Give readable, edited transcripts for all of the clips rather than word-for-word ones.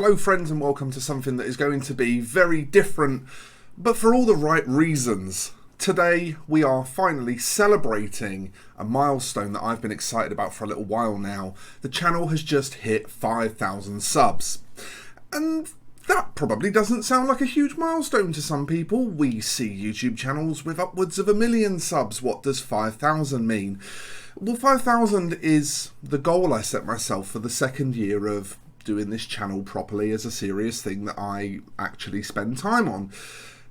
Hello friends and welcome to something that is going to be very different, but for all the right reasons. Today we are finally celebrating a milestone that I've been excited about for a little while now. The channel has just hit 5,000 subs. And that probably doesn't sound like a huge milestone to some people. We see YouTube channels with upwards of 1 million subs. What does 5,000 mean? Well, 5,000 is the goal I set myself for the second year of doing this channel properly as a serious thing that I actually spend time on.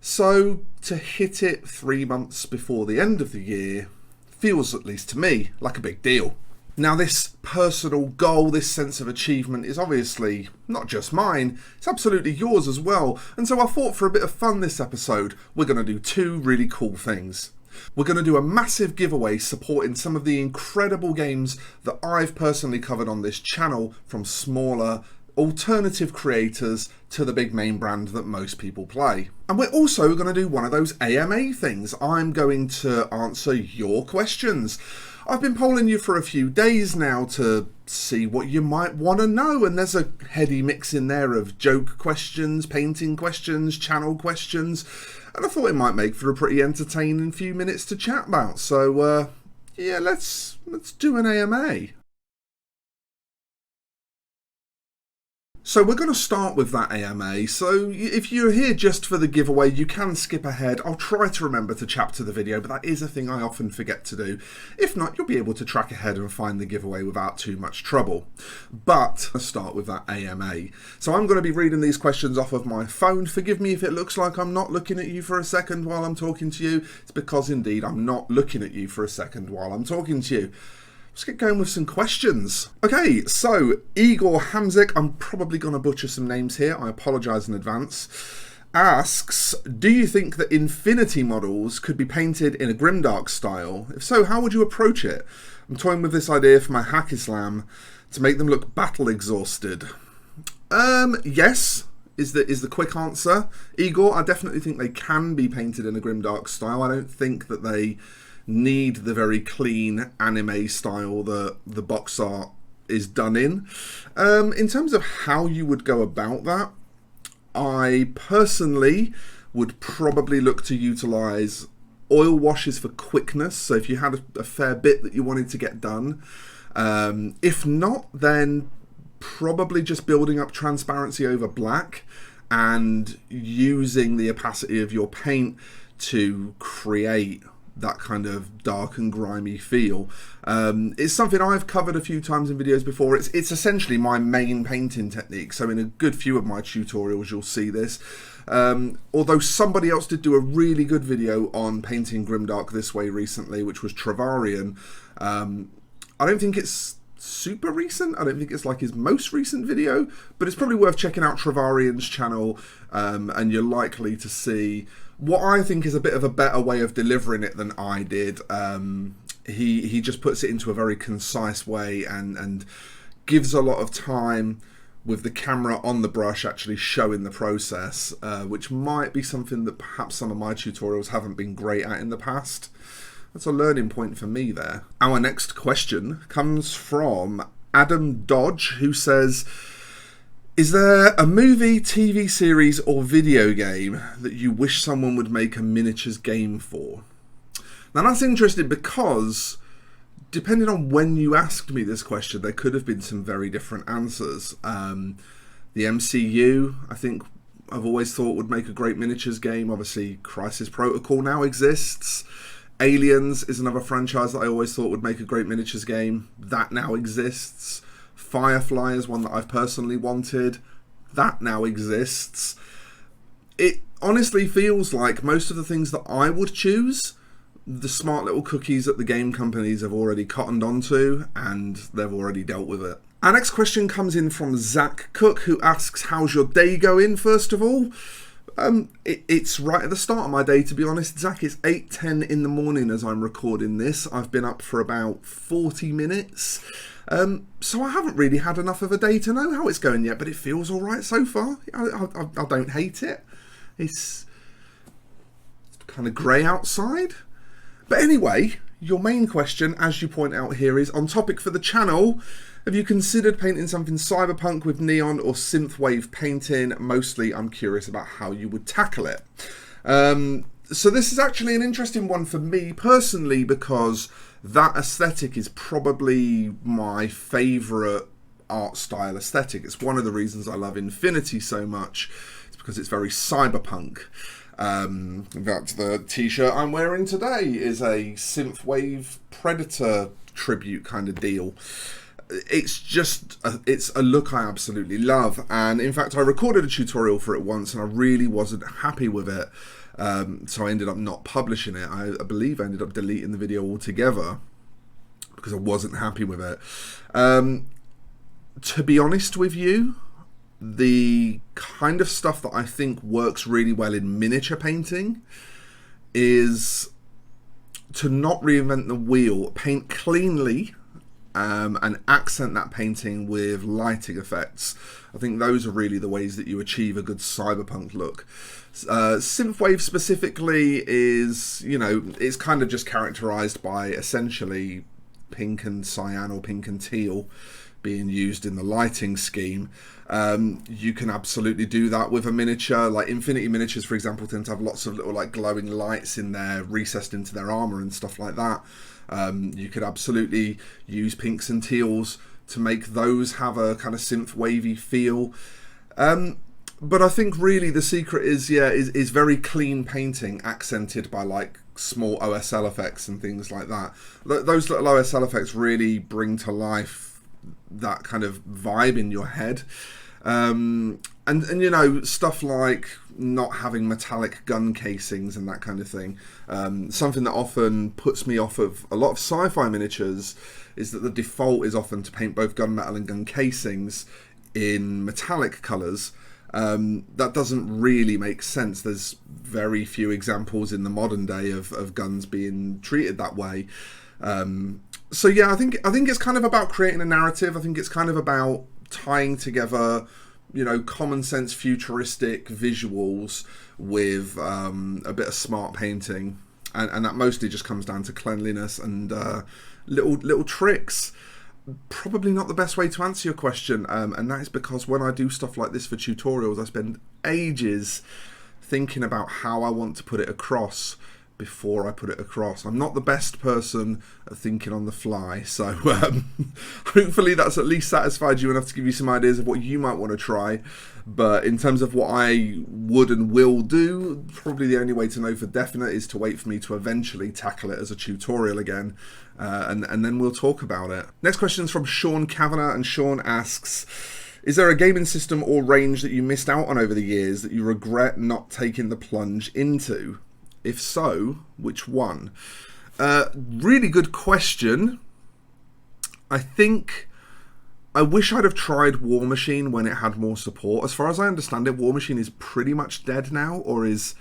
So to hit it 3 months before the end of the year feels, at least to me, like a big deal. Now this personal goal, this sense of achievement is obviously not just mine, it's absolutely yours as well. And so I thought for a bit of fun this episode, we're going to do two really cool things. We're going to do a massive giveaway supporting some of the incredible games that I've personally covered on this channel, from smaller alternative creators to the big main brand that most people play. And we're also going to do one of those AMA things. I'm going to answer your questions. I've been polling you for a few days now to see what you might want to know, and there's a heady mix in there of joke questions, painting questions, channel questions, and I thought it might make for a pretty entertaining few minutes to chat about. So yeah, let's do an AMA. So we're going to start with that AMA, so if you're here just for the giveaway, you can skip ahead. I'll try to remember to chapter the video, but that is a thing I often forget to do. If not, you'll be able to track ahead and find the giveaway without too much trouble. But let's start with that AMA. So I'm going to be reading these questions off of my phone. Forgive me if it looks like I'm not looking at you for a second while I'm talking to you. It's because indeed I'm not looking at you for a second while I'm talking to you. Let's get going with some questions. Okay, so Igor Hamzik, I'm probably going to butcher some names here, I apologise in advance, asks, do you think that Infinity models could be painted in a grimdark style? If so, how would you approach it? I'm toying with this idea for my hack Islam to make them look battle exhausted. Yes, is the quick answer. Igor, I definitely think they can be painted in a grimdark style. I don't think that they need the very clean anime style that the box art is done in. In terms of how you would go about that, I personally would probably look to utilise oil washes for quickness, so if you had a fair bit that you wanted to get done. If not, then probably just building up transparency over black and using the opacity of your paint to create that kind of dark and grimy feel. It's something I've covered a few times in videos before. It's essentially my main painting technique, so in a good few of my tutorials you'll see this. Although somebody else did do a really good video on painting grimdark this way recently, which was Travarian. I don't think it's super recent. I don't think it's like his most recent video, but it's probably worth checking out Travarian's channel, and you're likely to see what I think is a bit of a better way of delivering it than I did. He just puts it into a very concise way and gives a lot of time with the camera on the brush actually showing the process, which might be something that perhaps some of my tutorials haven't been great at in the past. That's a learning point for me there. Our next question comes from Adam Dodge, who says, is there a movie, TV series or video game that you wish someone would make a miniatures game for? Now that's interesting because depending on when you asked me this question, there could have been some very different answers. The MCU, I think I've always thought would make a great miniatures game. Obviously Crisis Protocol now exists. Aliens is another franchise that I always thought would make a great miniatures game. That now exists. Firefly is one that I've personally wanted. That now exists. It honestly feels like most of the things that I would choose, the smart little cookies that the game companies have already cottoned onto, and they've already dealt with it. Our next question comes in from Zach Cook, who asks, how's your day going, first of all? It's right at the start of my day, to be honest, Zach. It's 8:10 in the morning as I'm recording this. I've been up for about 40 minutes. So I haven't really had enough of a day to know how it's going yet, but it feels all right so far. I don't hate it. It's kind of grey outside. But anyway, your main question, as you point out here, is on topic for the channel. Have you considered painting something cyberpunk with neon or synthwave painting? Mostly, I'm curious about how you would tackle it. So this is actually an interesting one for me personally, because that aesthetic is probably my favourite art style aesthetic. It's one of the reasons I love Infinity so much. It's because it's very cyberpunk. In fact, the t-shirt I'm wearing today is a synthwave Predator tribute kind of deal. It's just, it's a look I absolutely love. And in fact, I recorded a tutorial for it once and I really wasn't happy with it. So I ended up not publishing it. I believe I ended up deleting the video altogether because I wasn't happy with it. To be honest with you, the kind of stuff that I think works really well in miniature painting is to not reinvent the wheel, paint cleanly, and accent that painting with lighting effects. I think those are really the ways that you achieve a good cyberpunk look. Synthwave specifically is, you know, it's kind of just characterized by essentially pink and cyan or pink and teal being used in the lighting scheme. You can absolutely do that with a miniature. Like Infinity miniatures, for example, tend to have lots of little like glowing lights in there recessed into their armor and stuff like that. You could absolutely use pinks and teals to make those have a kind of synth wavy feel. But I think really the secret is very clean painting accented by like small OSL effects and things like that. Those little OSL effects really bring to life that kind of vibe in your head. And you know, stuff like not having metallic gun casings and that kind of thing. Something that often puts me off of a lot of sci-fi miniatures is that the default is often to paint both gunmetal and gun casings in metallic colours. That doesn't really make sense. There's very few examples in the modern day of guns being treated that way. So yeah, I think it's kind of about creating a narrative. I think it's kind of about tying together, you know, common sense futuristic visuals with a bit of smart painting, and that mostly just comes down to cleanliness and little tricks. Probably not the best way to answer your question, and that is because when I do stuff like this for tutorials, I spend ages thinking about how I want to put it across before I put it across. I'm not the best person at thinking on the fly, so hopefully that's at least satisfied you enough to give you some ideas of what you might want to try. But in terms of what I would and will do, probably the only way to know for definite is to wait for me to eventually tackle it as a tutorial again, and then we'll talk about it. Next question is from Sean Kavanagh, and Sean asks, is there a gaming system or range that you missed out on over the years that you regret not taking the plunge into? If so, which one? Really good question. I think I wish I'd have tried War Machine when it had more support. As far as I understand it, War Machine is pretty much dead now, or is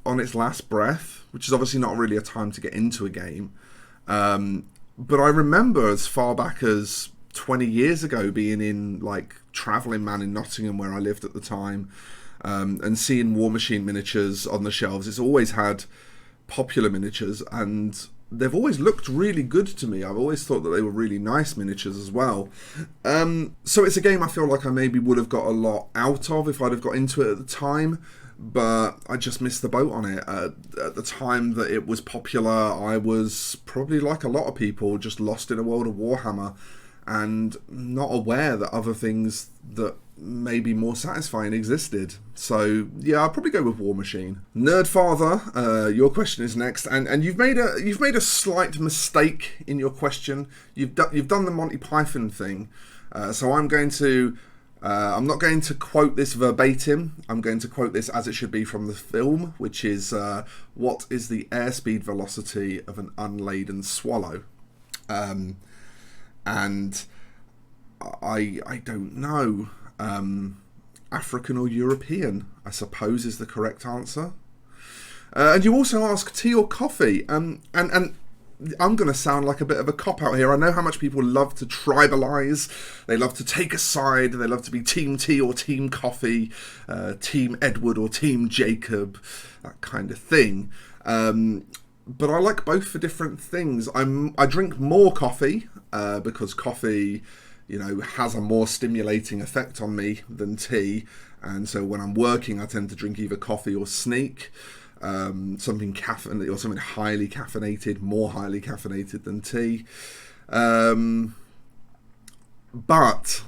on its last breath, which is obviously not really a time to get into a game. But I remember as far back as 20 years ago being in like Travelling Man in Nottingham, where I lived at the time, and seeing War Machine miniatures on the shelves. It's always had popular miniatures and they've always looked really good to me. I've always thought that they were really nice miniatures as well. So it's a game I feel like I maybe would have got a lot out of if I'd have got into it at the time, but I just missed the boat on it. At the time that it was popular, I was probably like a lot of people, just lost in a world of Warhammer and not aware that other things that may be more satisfying existed. So yeah, I'll probably go with War Machine. Nerdfather, your question is next, and you've made a slight mistake in your question. You've done the Monty Python thing, so I'm not going to quote this verbatim. I'm going to quote this as it should be from the film, which is what is the airspeed velocity of an unladen swallow? And I don't know. African or European, I suppose, is the correct answer. And you also ask tea or coffee. And I'm going to sound like a bit of a cop-out here. I know how much people love to tribalize. They love to take a side. They love to be team tea or team coffee, team Edward or team Jacob, that kind of thing. but I like both for different things. I drink more coffee because coffee, has a more stimulating effect on me than tea. And so when I'm working, I tend to drink either coffee or sneak, something caffeinated or something highly caffeinated, more highly caffeinated than tea. But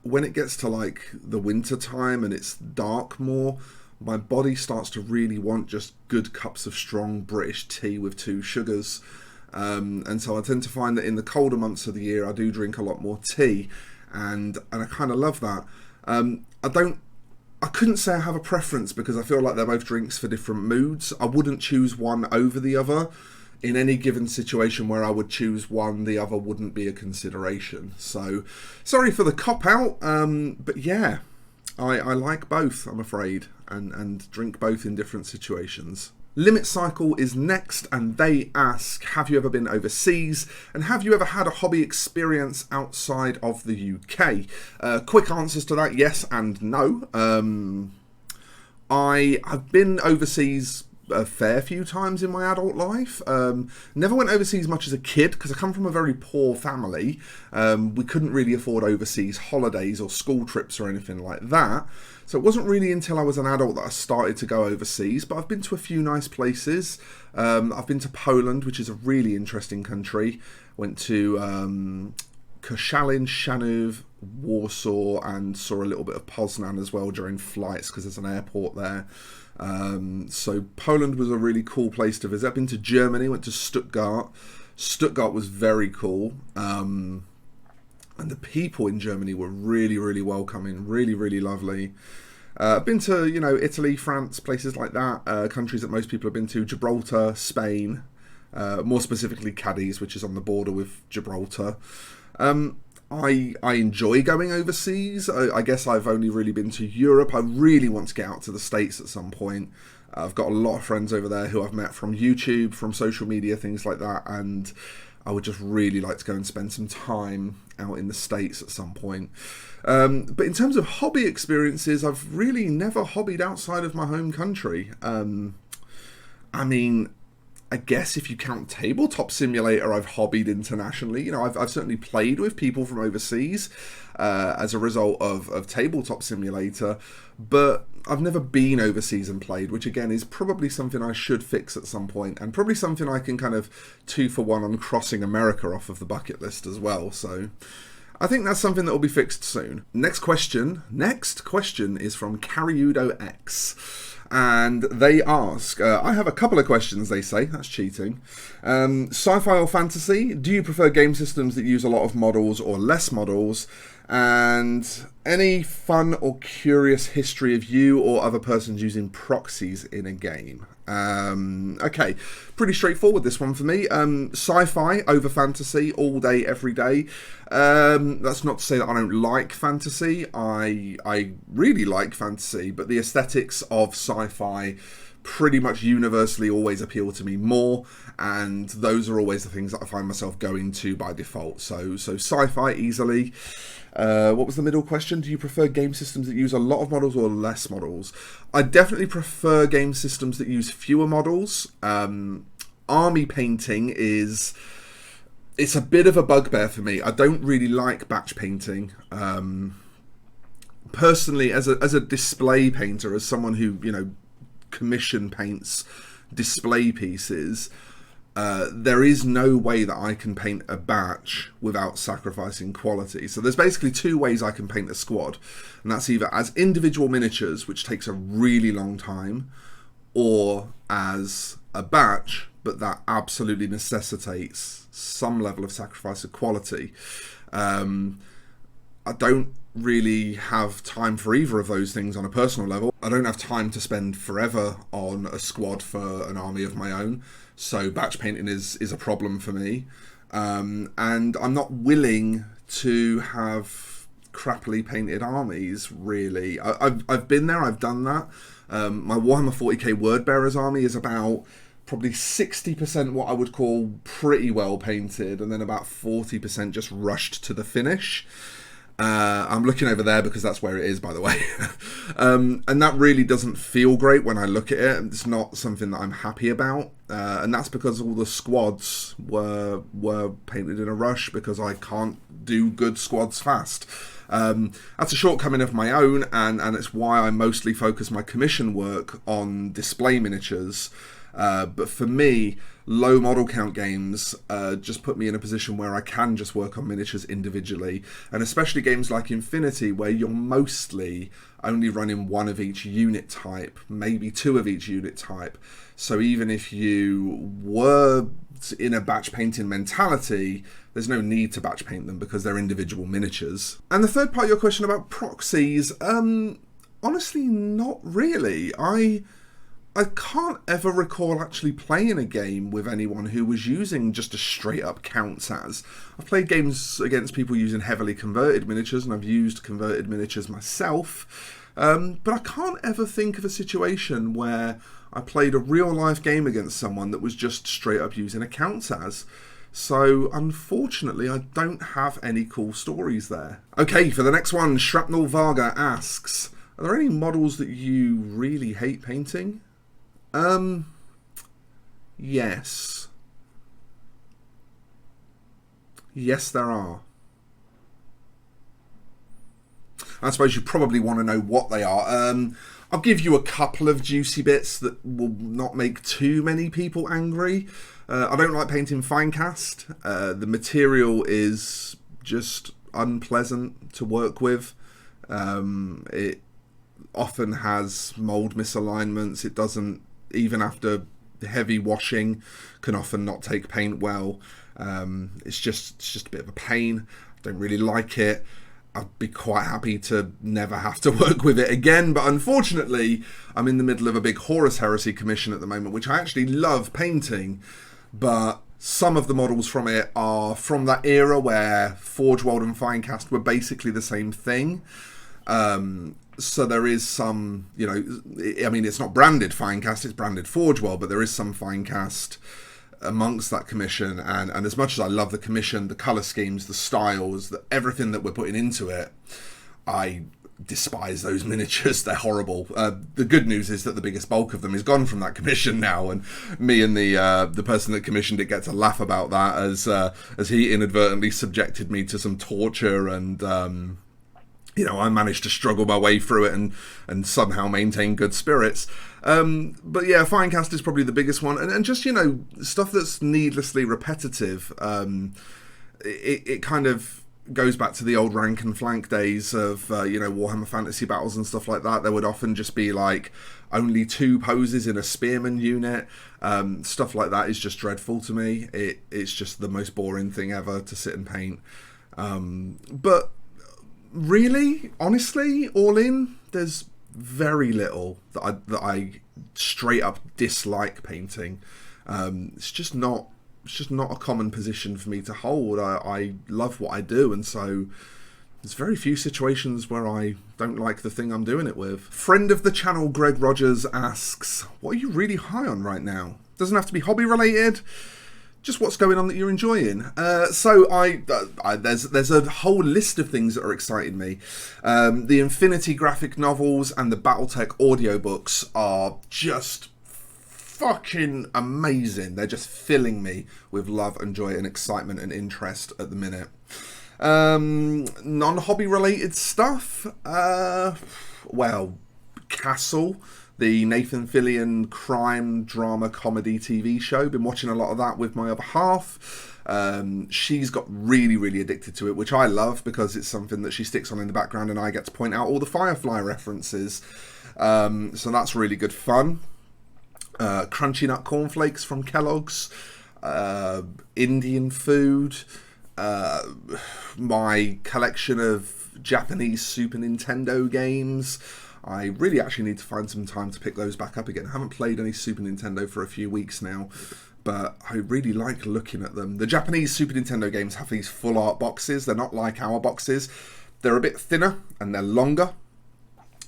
when it gets to like the winter time and it's dark more, my body starts to really want just good cups of strong British tea with 2 sugars. And so I tend to find that in the colder months of the year, I do drink a lot more tea, and I kind of love that. I couldn't say I have a preference because I feel like they're both drinks for different moods. I wouldn't choose one over the other. In any given situation where I would choose one, the other wouldn't be a consideration. So, sorry for the cop-out, but yeah, I like both, I'm afraid, and drink both in different situations. Limit Cycle is next, and they ask, have you ever been overseas, and have you ever had a hobby experience outside of the UK? Quick answers to that, yes and no. I have been overseas a fair few times in my adult life. Never went overseas much as a kid because I come from a very poor family. We couldn't really afford overseas holidays or school trips or anything like that. So it wasn't really until I was an adult that I started to go overseas, but I've been to a few nice places. I've been to Poland, which is a really interesting country. Went to Koszalin, Shanów, Warsaw, and saw a little bit of Poznan as well during flights because there's an airport there. So Poland was a really cool place to visit. I've been to Germany, went to Stuttgart. Stuttgart was very cool. And the people in Germany were really, really welcoming, really, really lovely. I've been to, Italy, France, places like that, countries that most people have been to, Gibraltar, Spain, more specifically Cadiz, which is on the border with Gibraltar. I enjoy going overseas. I guess I've only really been to Europe. I really want to get out to the States at some point. I've got a lot of friends over there who I've met from YouTube, from social media, things like that, and I would just really like to go and spend some time out in the States at some point. But in terms of hobby experiences, I've really never hobbied outside of my home country. I guess if you count Tabletop Simulator, I've hobbied internationally. I've certainly played with people from overseas as a result of Tabletop Simulator, but I've never been overseas and played, which again is probably something I should fix at some point, and probably something I can kind of 2-for-1 on crossing America off of the bucket list as well. So I think that's something that will be fixed soon. Next question is from Cariudo X. And they ask, I have a couple of questions, they say. That's cheating. Sci-fi or fantasy? Do you prefer game systems that use a lot of models or less models? And any fun or curious history of you or other persons using proxies in a game? Okay, pretty straightforward this one for me. Sci-fi over fantasy all day, every day. That's not to say that I don't like fantasy. I really like fantasy, but the aesthetics of sci-fi pretty much universally always appeal to me more, and those are always the things that I find myself going to by default. So sci-fi easily. What was the middle question? Do you prefer game systems that use a lot of models or less models? I definitely prefer game systems that use fewer models. Army painting it's a bit of a bugbear for me. I don't really like batch painting. Personally, as a display painter, as someone who, commission paints display pieces, there is no way that I can paint a batch without sacrificing quality. So there's basically 2 ways I can paint a squad, and that's either as individual miniatures, which takes a really long time, or as a batch, but that absolutely necessitates some level of sacrifice of quality. I don't really have time for either of those things on a personal level. I don't have time to spend forever on a squad for an army of my own, so batch painting is a problem for me. And I'm not willing to have crappily painted armies, really. I've been there, I've done that. My Warhammer 40k Word Bearers army is about probably 60% what I would call pretty well painted, and then about 40% just rushed to the finish. I'm looking over there because that's where it is, by the way. And that really doesn't feel great when I look at it. It's not something that I'm happy about. And that's because all the squads were painted in a rush because I can't do good squads fast. That's a shortcoming of my own, and it's why I mostly focus my commission work on display miniatures. But for me, low model count games just put me in a position where I can just work on miniatures individually, and especially games like Infinity, where you're mostly only running one of each unit type, maybe two of each unit type. So even if you were in a batch painting mentality, there's no need to batch paint them because they're individual miniatures. And the third part of your question about proxies, honestly, not really. I can't ever recall actually playing a game with anyone who was using just a straight up counts as. I've played games against people using heavily converted miniatures, and I've used converted miniatures myself, but I can't ever think of a situation where I played a real life game against someone that was just straight up using a counts as. So unfortunately, I don't have any cool stories there. Okay, for the next one, Shrapnel Varga asks, are there any models that you really hate painting? Yes. Yes, there are. I suppose you probably want to know what they are. I'll give you a couple of juicy bits that will not make too many people angry. I don't like painting finecast. The material is just unpleasant to work with. It often has mold misalignments. It doesn't, even after heavy washing, can often not take paint well. It's just a bit of a pain. I don't really like it. I'd be quite happy to never have to work with it again, but unfortunately I'm in the middle of a big Horus Heresy commission at the moment, which I actually love painting, but some of the models from it are from that era where Forge World and Finecast were basically the same thing. So there is some, you know, I mean, it's not branded Finecast, it's branded Forge World, but there is some Finecast amongst that commission, and as much as I love the commission, the colour schemes, the styles, everything that we're putting into it, I despise those miniatures. They're horrible. The good news is that the biggest bulk of them is gone from that commission now, and me and the person that commissioned it get to laugh about that as he inadvertently subjected me to some torture, and you know, I managed to struggle my way through it and somehow maintain good spirits. But yeah, Finecast is probably the biggest one. And just, you know, stuff that's needlessly repetitive. It kind of goes back to the old rank and flank days of, you know, Warhammer Fantasy Battles and stuff like that. There would often just be like only 2 poses in a spearman unit. Stuff like that is just dreadful to me. It's just the most boring thing ever to sit and paint. But really, honestly, all in, there's very little that I straight up dislike painting. It's just not a common position for me to hold. I love what I do, and so there's very few situations where I don't like the thing I'm doing it with. Friend of the channel Greg Rogers asks, what are you really high on right now? Doesn't have to be hobby related. Just what's going on that you're enjoying. So there's a whole list of things that are exciting me. The Infinity graphic novels and the Battletech audiobooks are just fucking amazing. They're just filling me with love and joy and excitement and interest at the minute. Non-hobby related stuff. Well, Castle, the Nathan Fillion crime drama comedy TV show. Been watching a lot of that with my other half. She's got really addicted to it, which I love because it's something that she sticks on in the background and I get to point out all the Firefly references. So that's really good fun. Crunchy Nut Cornflakes from Kellogg's. Indian food. My collection of Japanese Super Nintendo games. I really actually need to find some time to pick those back up again. I haven't played any Super Nintendo for a few weeks now, but I really like looking at them. The Japanese Super Nintendo games have these full art boxes. They're not like our boxes. They're a bit thinner and they're longer.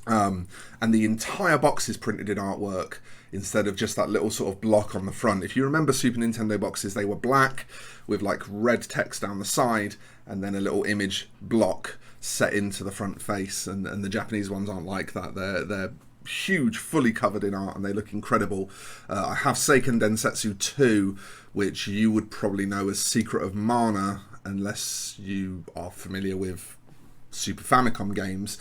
And the entire box is printed in artwork. instead of just that little sort of block on the front. If you remember Super Nintendo boxes, they were black with like red text down the side and then a little image block set into the front face, and the Japanese ones aren't like that. They're huge, fully covered in art, and they look incredible. I have Seiken Densetsu 2, which you would probably know as Secret of Mana, unless you are familiar with Super Famicom games.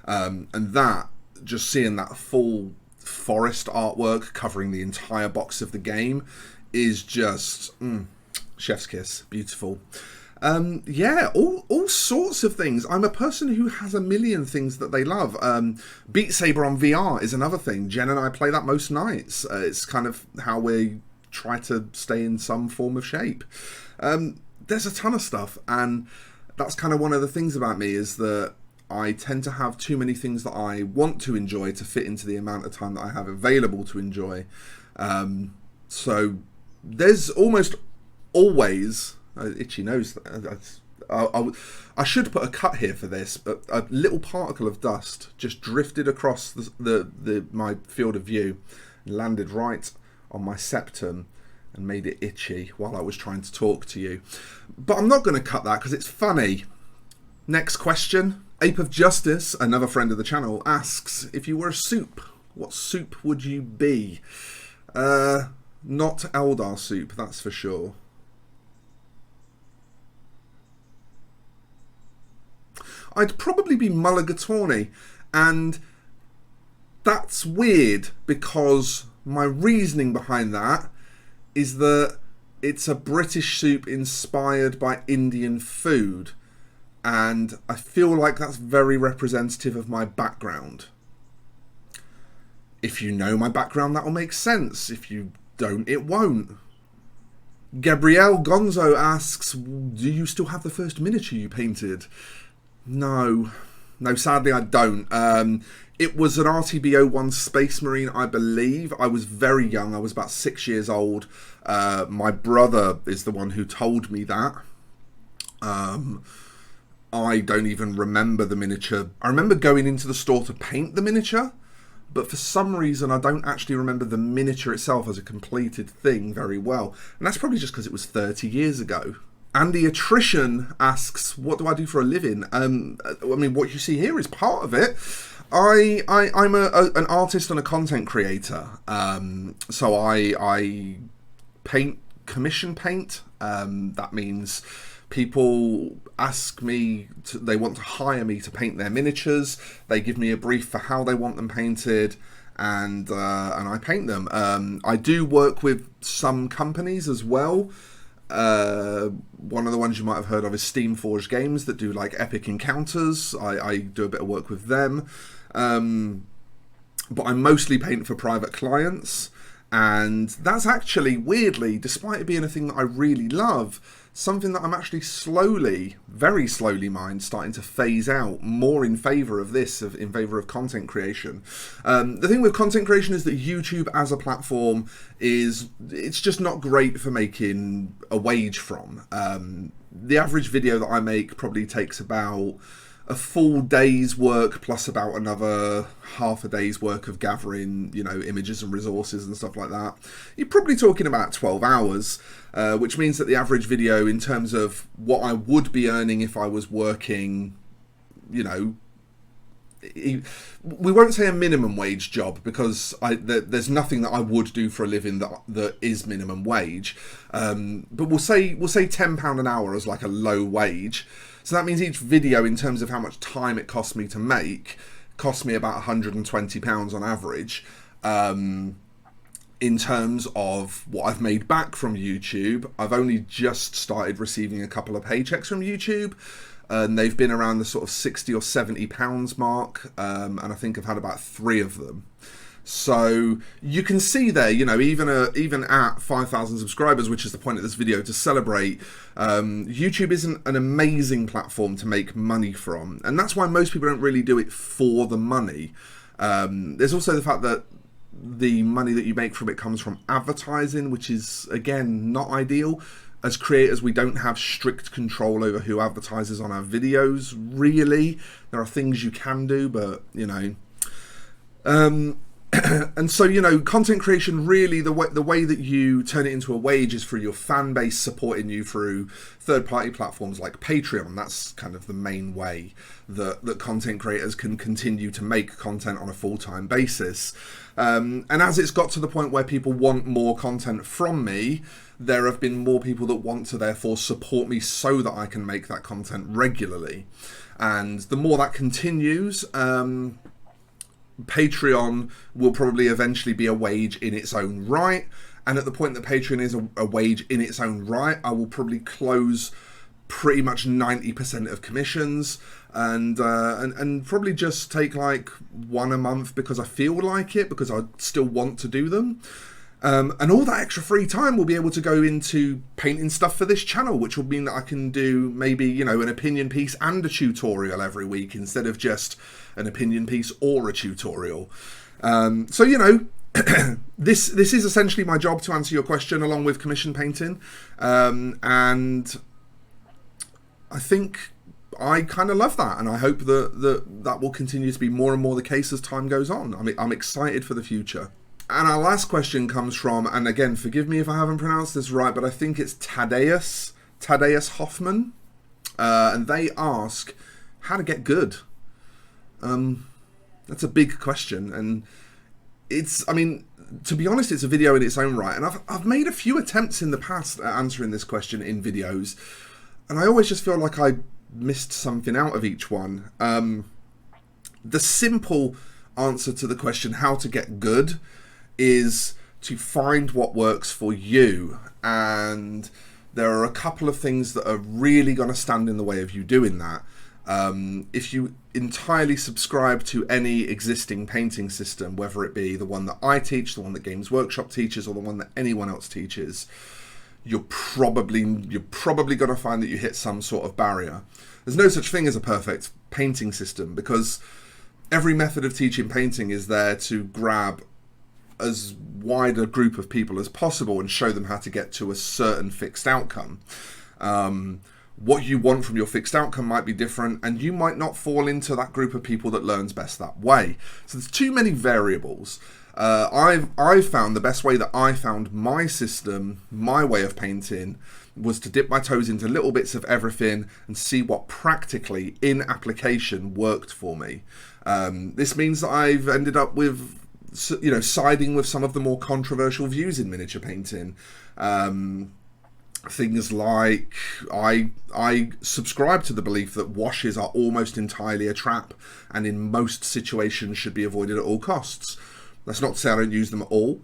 And that, just seeing that full forest artwork covering the entire box of the game is just chef's kiss. Beautiful. Yeah, all sorts of things. I'm a person who has a million things that they love. Beat Saber on VR is another thing. Jen and I play that most nights. It's kind of how we try to stay in some form of shape. There's a ton of stuff, and that's kind of one of the things about me, is that I tend to have too many things that I want to enjoy to fit into the amount of time that I have available to enjoy. So there's almost always... itchy nose. I should put a cut here for this, but a little particle of dust just drifted across my field of view, and landed right on my septum and made it itchy while I was trying to talk to you. But I'm not going to cut that because it's funny. Next question. Ape of Justice, another friend of the channel, asks, if you were a soup, what soup would you be? Not Eldar soup, that's for sure. I'd probably be mulligatawny, and that's weird because my reasoning behind that is that it's a British soup inspired by Indian food, and I feel like that's very representative of my background. If you know my background, that'll make sense. If you don't, it won't. Gabrielle Gonzo asks, do you still have the first miniature you painted? No, sadly I don't. It was an RTB01 Space Marine, I believe. I was very young. I was about 6 years old. My brother is the one who told me that. I don't even remember the miniature. I remember going into the store to paint the miniature, but for some reason I don't actually remember the miniature itself as a completed thing very well. And that's probably just because it was 30 years ago. Andy Attrition asks, what do I do for a living? I mean, what you see here is part of it. I'm an artist and a content creator. So I paint, commission paint. That means people ask me, they want to hire me to paint their miniatures. They give me a brief for how they want them painted, and I paint them. I do work with some companies as well. One of the ones you might have heard of is Steamforged Games, that do like epic encounters. I do a bit of work with them, but I mostly paint for private clients, and that's actually, weirdly, despite it being a thing that I really love, something that I'm actually slowly, very slowly, starting to phase out more in favour of this, in favour of content creation. The thing with content creation is that YouTube as a platform it's just not great for making a wage from. The average video that I make probably takes about a full day's work plus about another half a day's work of gathering, images and resources and stuff like that. You're probably talking about 12 hours, which means that the average video, in terms of what I would be earning if I was working, we won't say a minimum wage job, because there's nothing that I would do for a living that is minimum wage. But we'll say £10 an hour as like a low wage. So that means each video, in terms of how much time it costs me to make, costs me about £120 on average. In terms of what I've made back from YouTube, I've only just started receiving a couple of paychecks from YouTube, and they've been around the sort of £60 or £70 mark, and I think I've had about 3 of them. So you can see there, even at 5,000 subscribers, which is the point of this video, to celebrate, YouTube isn't an amazing platform to make money from, and that's why most people don't really do it for the money. There's also the fact that the money that you make from it comes from advertising, which is, again, not ideal. As creators, we don't have strict control over who advertises on our videos, really. There are things you can do, but, And so, you know, content creation, really the way that you turn it into a wage is through your fan base supporting you through third-party platforms like Patreon. That's kind of the main way that content creators can continue to make content on a full-time basis. And as it's got to the point where people want more content from me, there have been more people that want to therefore support me so that I can make that content regularly. And the more that continues, Patreon will probably eventually be a wage in its own right, and at the point that Patreon is a wage in its own right, I will probably close pretty much 90% of commissions and probably just take like one a month because I feel like it, because I still want to do them. And all that extra free time will be able to go into painting stuff for this channel, which will mean that I can do maybe, you know, an opinion piece and a tutorial every week instead of just an opinion piece or a tutorial. So, you know, this is essentially my job, to answer your question, along with commission painting. And I think I kind of love that, and I hope that will continue to be more and more the case as time goes on. I mean, I'm excited for the future. And our last question comes from, and again, forgive me if I haven't pronounced this right, but I think it's Thaddeus Hoffman. And they ask how to get good. That's a big question, and I mean, to be honest, it's a video in its own right, and I've made a few attempts in the past at answering this question in videos, and I always just feel like I missed something out of each one. The simple answer to the question how to get good is to find what works for you, and there are a couple of things that are really going to stand in the way of you doing that. If you entirely subscribe to any existing painting system, whether it be the one that I teach, the one that Games Workshop teaches, or the one that anyone else teaches, you're probably going to find that you hit some sort of barrier. There's no such thing as a perfect painting system, because every method of teaching painting is there to grab as wide a group of people as possible and show them how to get to a certain fixed outcome. What you want from your fixed outcome might be different, and you might not fall into that group of people that learns best that way. So there's too many variables. I've found the best way that I found my system, my way of painting, was to dip my toes into little bits of everything and see what practically in application worked for me. This means that I've ended up with, you know, siding with some of the more controversial views in miniature painting. Things like I subscribe to the belief that washes are almost entirely a trap and in most situations should be avoided at all costs. That's not to say I don't use them at all.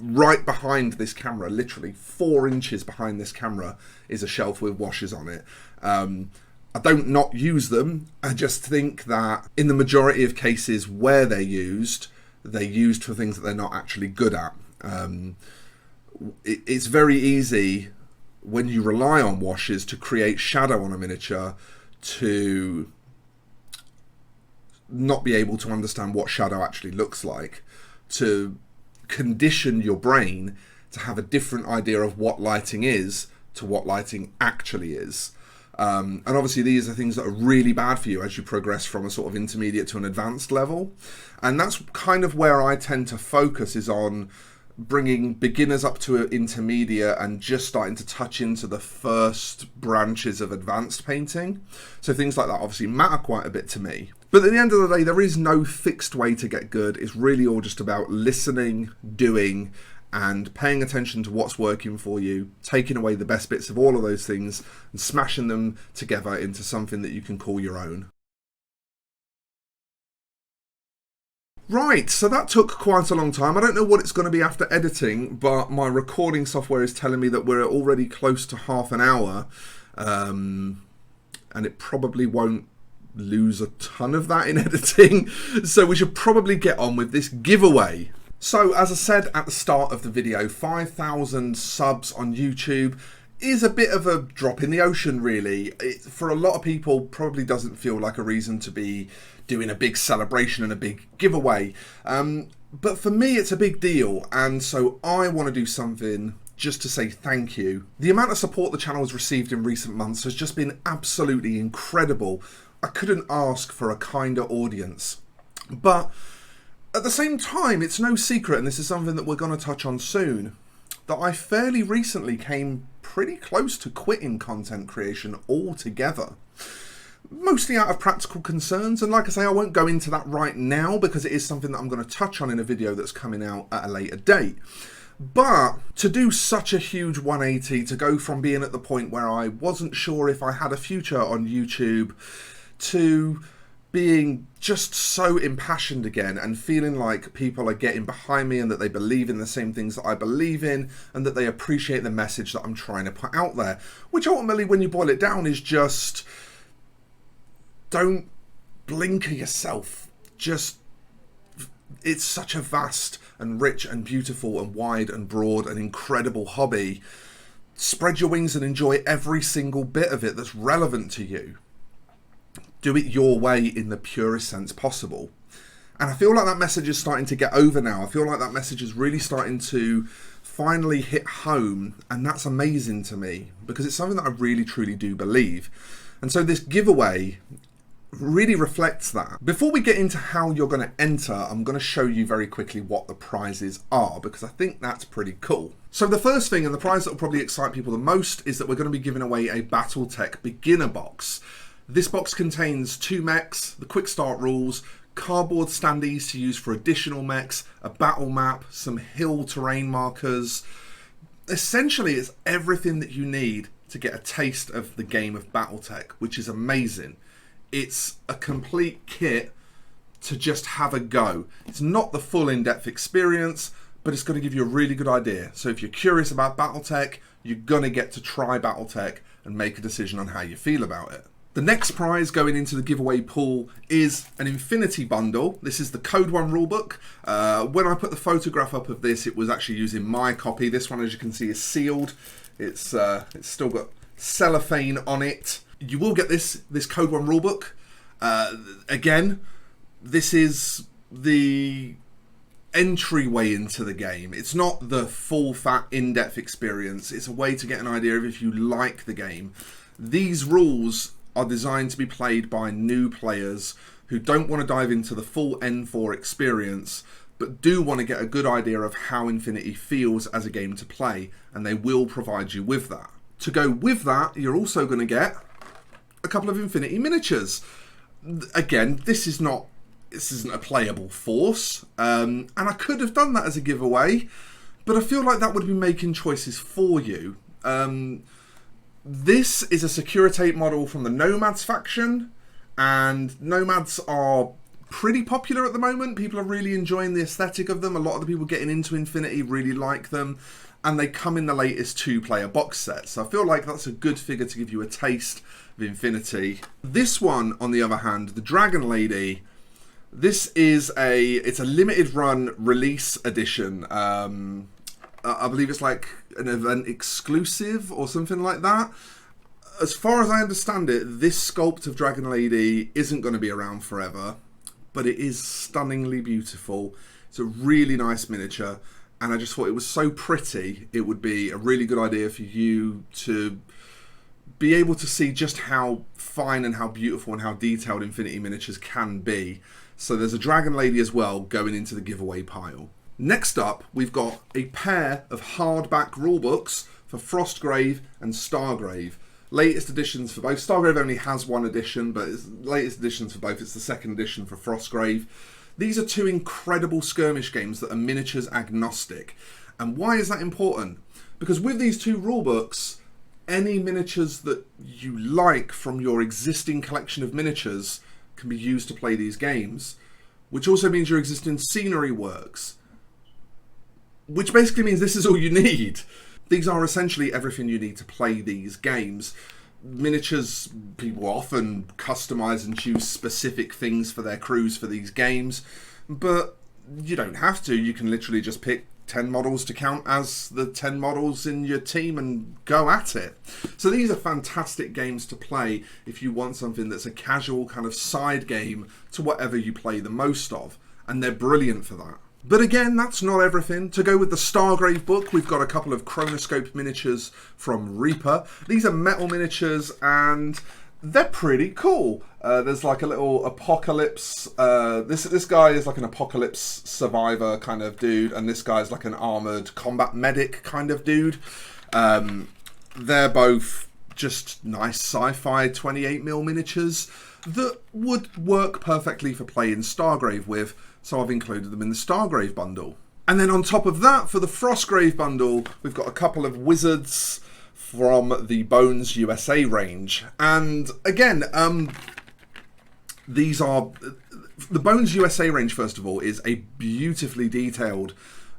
Right behind this camera, literally 4 inches behind this camera, is a shelf with washes on it. I don't not use them. I just think that in the majority of cases where they're used for things that they're not actually good at. It's very easy when you rely on washes to create shadow on a miniature to not be able to understand what shadow actually looks like, to condition your brain to have a different idea of what lighting is to what lighting actually is. And obviously these are things that are really bad for you as you progress from a sort of intermediate to an advanced level. And that's kind of where I tend to focus, is on bringing beginners up to an intermediate and just starting to touch into the first branches of advanced painting. So things like that obviously matter quite a bit to me. But at the end of the day, there is no fixed way to get good. It's really all just about listening, doing, and paying attention to what's working for you, taking away the best bits of all of those things and smashing them together into something that you can call your own. Right, so that took quite a long time. I don't know what it's going to be after editing, but my recording software is telling me that we're already close to half an hour, and it probably won't lose a ton of that in editing, so we should probably get on with this giveaway. So, as I said at the start of the video, 5,000 subs on YouTube is a bit of a drop in the ocean, really. It, for a lot of people, probably doesn't feel like a reason to be doing a big celebration and a big giveaway. But for me, it's a big deal, and so I want to do something just to say thank you. The amount of support the channel has received in recent months has just been absolutely incredible. I couldn't ask for a kinder audience. But At the same time, it's no secret, and this is something that we're going to touch on soon, that I fairly recently came pretty close to quitting content creation altogether. Mostly out of practical concerns, and like I say, I won't go into that right now because it is something that I'm going to touch on in a video that's coming out at a later date. But to do such a huge 180, to go from being at the point where I wasn't sure if I had a future on YouTube to being just so impassioned again and feeling like people are getting behind me and that they believe in the same things that I believe in and that they appreciate the message that I'm trying to put out there, which ultimately, when you boil it down, is just don't blinker yourself. Just, it's such a vast and rich and beautiful and wide and broad and incredible hobby. Spread your wings and enjoy every single bit of it that's relevant to you. Do it your way in the purest sense possible. And I feel like that message is starting to get over now. I feel like that message is really starting to finally hit home, and that's amazing to me because it's something that I really truly do believe. And so this giveaway really reflects that. Before we get into how you're going to enter, I'm going to show you very quickly what the prizes are because I think that's pretty cool. So the first thing, and the prize that will probably excite people the most, is that we're going to be giving away a Battletech beginner box. This box contains 2 mechs, the quick start rules, cardboard standees to use for additional mechs, a battle map, some hill terrain markers. Essentially, it's everything that you need to get a taste of the game of Battletech, which is amazing. It's a complete kit to just have a go. It's not the full in-depth experience, but it's going to give you a really good idea. So if you're curious about Battletech, you're going to get to try Battletech and make a decision on how you feel about it. The next prize going into the giveaway pool is an Infinity bundle. This is the Code 1 rulebook. When I put the photograph up of this, it was actually using my copy. This one, as you can see, is sealed. It's still got cellophane on it. You will get this Code 1 rulebook. Again, this is the entryway into the game. It's not the full fat in-depth experience. It's a way to get an idea of if you like the game. These rules are designed to be played by new players who don't want to dive into the full N4 experience, but do want to get a good idea of how Infinity feels as a game to play, and they will provide you with that. To go with that, you're also going to get a couple of Infinity miniatures. Again, this isn't a playable force, and I could have done that as a giveaway, but I feel like that would be making choices for you. This is a Securitate model from the Nomads faction, and Nomads are pretty popular at the moment. People are really enjoying the aesthetic of them. A lot of the people getting into Infinity really like them, and they come in the latest 2-player box set. So I feel like that's a good figure to give you a taste of Infinity. This one, on the other hand, the Dragon Lady, this is it's a limited run release edition. I believe it's like an event exclusive or something like that. As far as I understand it, this sculpt of Dragon Lady isn't going to be around forever, but it is stunningly beautiful. It's a really nice miniature, and I just thought it was so pretty, it would be a really good idea for you to be able to see just how fine and how beautiful and how detailed Infinity miniatures can be. So there's a Dragon Lady as well going into the giveaway pile. Next up, we've got a pair of hardback rulebooks for Frostgrave and Stargrave. Latest editions for both. Stargrave only has 1 edition, but it's latest editions for both. It's the 2nd edition for Frostgrave. These are 2 incredible skirmish games that are miniatures agnostic. And why is that important? Because with these 2 rulebooks, any miniatures that you like from your existing collection of miniatures can be used to play these games, which also means your existing scenery works. Which basically means this is all you need. These are essentially everything you need to play these games. Miniatures, people often customize and choose specific things for their crews for these games, but you don't have to. You can literally just pick 10 models to count as the 10 models in your team and go at it. So these are fantastic games to play if you want something that's a casual kind of side game to whatever you play the most of, and they're brilliant for that. But again, that's not everything. To go with the Stargrave book, we've got a couple of Chronoscope miniatures from Reaper. These are metal miniatures, and they're pretty cool. There's like a little apocalypse. This guy is like an apocalypse survivor kind of dude, and this guy's like an armored combat medic kind of dude. They're both just nice sci-fi 28mm miniatures that would work perfectly for playing Stargrave with, so I've included them in the Stargrave bundle. And then on top of that, for the Frostgrave bundle, we've got a couple of wizards from the Bones USA range. And again, these are... The Bones USA range, first of all, is a beautifully detailed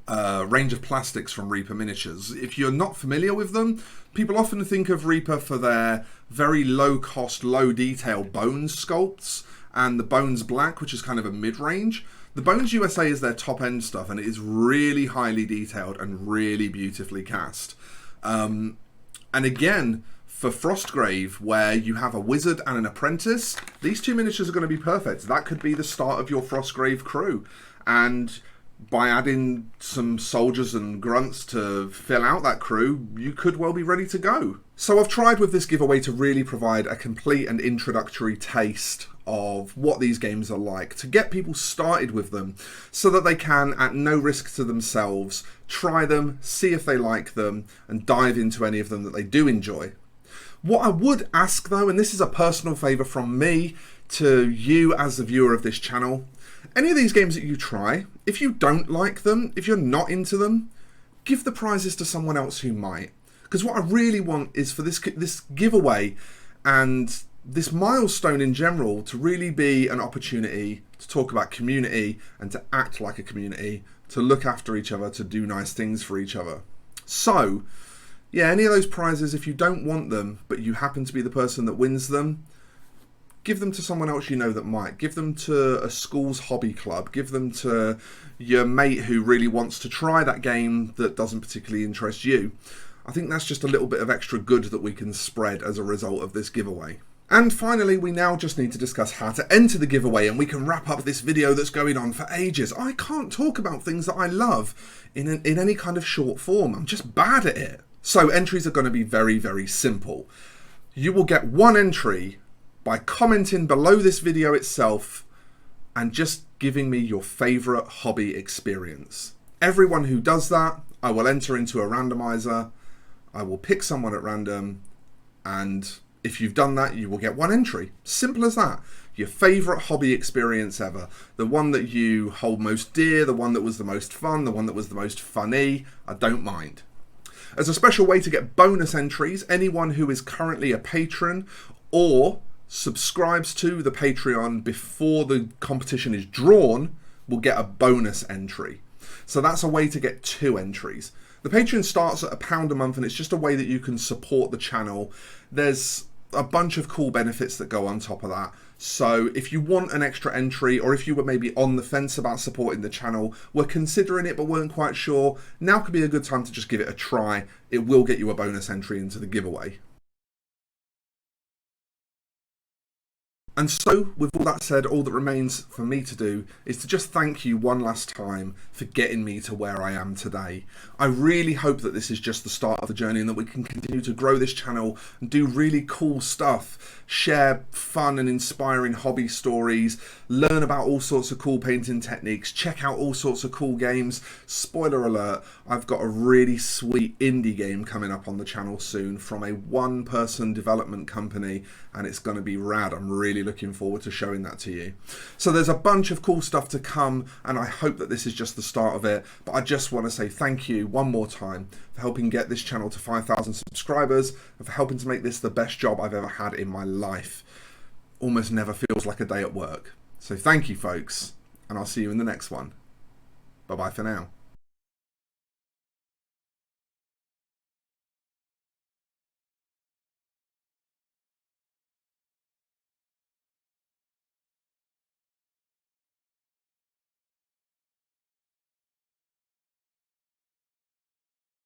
range of plastics from Reaper Miniatures. If you're not familiar with them, people often think of Reaper for their very low-cost, low-detail Bones sculpts, and the Bones Black, which is kind of a mid-range. The Bones USA is their top-end stuff, and it is really highly detailed and really beautifully cast. And again, for Frostgrave, where you have a wizard and an apprentice, these two miniatures are going to be perfect. That could be the start of your Frostgrave crew. And by adding some soldiers and grunts to fill out that crew, you could well be ready to go. So I've tried with this giveaway to really provide a complete and introductory taste of what these games are like, to get people started with them so that they can, at no risk to themselves, try them, see if they like them, and dive into any of them that they do enjoy. What I would ask though, and this is a personal favour from me to you as the viewer of this channel, any of these games that you try, if you don't like them, if you're not into them, give the prizes to someone else who might. Because what I really want is for this giveaway and this milestone in general to really be an opportunity to talk about community and to act like a community, to look after each other, to do nice things for each other. So, yeah, any of those prizes, if you don't want them, but you happen to be the person that wins them, give them to someone else you know that might. Give them to a school's hobby club. Give them to your mate who really wants to try that game that doesn't particularly interest you. I think that's just a little bit of extra good that we can spread as a result of this giveaway. And finally, we now just need to discuss how to enter the giveaway, and we can wrap up this video that's going on for ages. I can't talk about things that I love in any kind of short form. I'm just bad at it. So entries are going to be very, very simple. You will get one entry by commenting below this video itself and just giving me your favourite hobby experience. Everyone who does that, I will enter into a randomizer. I will pick someone at random, and if you've done that, you will get one entry. Simple as that. Your favourite hobby experience ever. The one that you hold most dear, the one that was the most fun, the one that was the most funny. I don't mind. As a special way to get bonus entries, anyone who is currently a patron or subscribes to the Patreon before the competition is drawn will get a bonus entry. So that's a way to get 2 entries. The Patreon starts at £1 a month, and it's just a way that you can support the channel. There's a bunch of cool benefits that go on top of that. So if you want an extra entry, or if you were maybe on the fence about supporting the channel, were considering it but weren't quite sure, now could be a good time to just give it a try. It will get you a bonus entry into the giveaway. And so, with all that said, all that remains for me to do is to just thank you one last time for getting me to where I am today. I really hope that this is just the start of the journey and that we can continue to grow this channel and do really cool stuff, share fun and inspiring hobby stories, learn about all sorts of cool painting techniques, check out all sorts of cool games. Spoiler alert, I've got a really sweet indie game coming up on the channel soon from a one-person development company, and it's going to be rad. I'm really looking forward to showing that to you. So there's a bunch of cool stuff to come, and I hope that this is just the start of it. But I just want to say thank you one more time for helping get this channel to 5,000 subscribers and for helping to make this the best job I've ever had in my life. Almost never feels like a day at work. So thank you, folks, and I'll see you in the next one. Bye-bye for now.